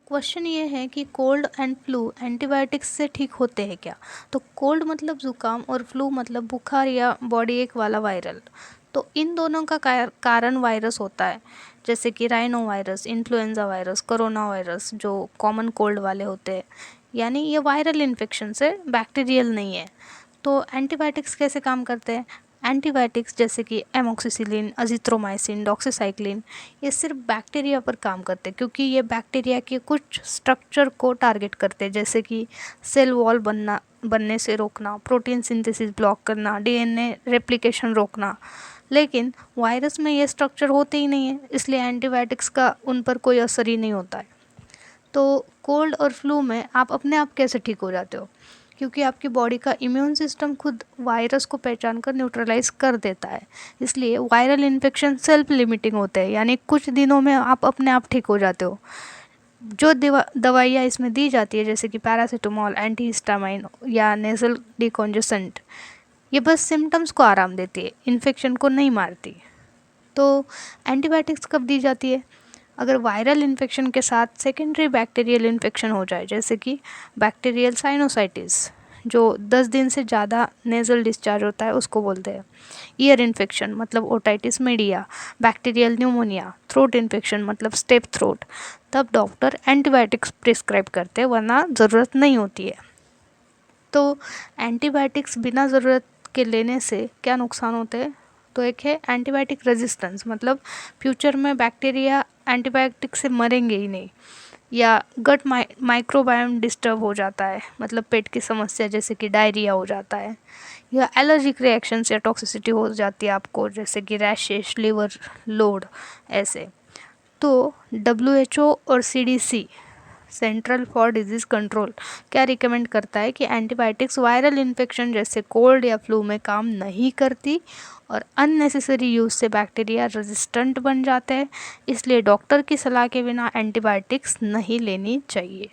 Question ये है कि कोल्ड एंड फ्लू एंटीबायोटिक्स से ठीक होते हैं क्या। तो कोल्ड मतलब ज़ुकाम और फ्लू मतलब बुखार या बॉडी एक वाला वायरल। तो इन दोनों का कारण वायरस होता है, जैसे कि rhino virus, influenza virus, corona virus जो कॉमन कोल्ड वाले होते हैं। यानी ये वायरल इन्फेक्शन से, बैक्टीरियल नहीं है। तो एंटीबायोटिक्स कैसे काम करते हैं। एंटीबायोटिक्स जैसे कि एमोक्सिसिलिन, अजिथ्रोमाइसिन, डॉक्सीसाइक्लिन, ये सिर्फ बैक्टीरिया पर काम करते हैं, क्योंकि ये बैक्टीरिया के कुछ स्ट्रक्चर को टारगेट करते हैं, जैसे कि सेल वॉल बनने से रोकना, प्रोटीन सिंथेसिस ब्लॉक करना, डीएनए रेप्लिकेशन रोकना। लेकिन वायरस में ये स्ट्रक्चर होते ही नहीं है, इसलिए एंटीबायोटिक्स का उन पर कोई असर ही नहीं होता है। तो कोल्ड और फ्लू में आप अपने आप कैसे ठीक हो जाते हो, क्योंकि आपकी बॉडी का इम्यून सिस्टम खुद वायरस को पहचान कर न्यूट्रलाइज कर देता है। इसलिए वायरल इन्फेक्शन सेल्फ लिमिटिंग होते हैं, यानी कुछ दिनों में आप अपने आप ठीक हो जाते हो। जो दवाइयाँ इसमें दी जाती है, जैसे कि पैरासीटामोल, एंटीहिस्टामाइन या नेजल डिकॉन्जेसेंट, ये बस सिम्टम्स को आराम देती है, इन्फेक्शन को नहीं मारती। तो एंटीबायोटिक्स कब दी जाती है। अगर वायरल इन्फेक्शन के साथ सेकेंडरी बैक्टीरियल इन्फेक्शन हो जाए, जैसे कि बैक्टीरियल साइनोसाइटिस, जो 10 दिन से ज़्यादा नेज़ल डिस्चार्ज होता है, उसको बोलते हैं। ईयर इन्फेक्शन मतलब otitis media, bacterial pneumonia, throat infection मतलब स्टेप थ्रोट, तब डॉक्टर एंटीबायोटिक्स प्रिस्क्राइब करते हैं, वरना ज़रूरत नहीं होती है। तो एंटीबायोटिक्स बिना ज़रूरत के लेने से क्या नुकसान होते हैं। तो एक है एंटीबायोटिक रेजिस्टेंस, मतलब फ्यूचर में बैक्टीरिया एंटीबायोटिक से मरेंगे ही नहीं। या गट माइक्रोबायोम डिस्टर्ब हो जाता है, मतलब पेट की समस्या जैसे कि डायरिया हो जाता है। या एलर्जिक रिएक्शंस या टॉक्सिसिटी हो जाती है आपको, जैसे कि रैशेस, लिवर लोड, ऐसे। तो WHO और CDC, central for disease control, क्या रिकमेंड करता है कि एंटीबायोटिक्स वायरल इन्फेक्शन जैसे कोल्ड या फ्लू में काम नहीं करती और अननेसेसरी यूज़ से बैक्टीरिया रेजिस्टेंट बन जाते हैं। इसलिए डॉक्टर की सलाह के बिना एंटीबायोटिक्स नहीं लेनी चाहिए।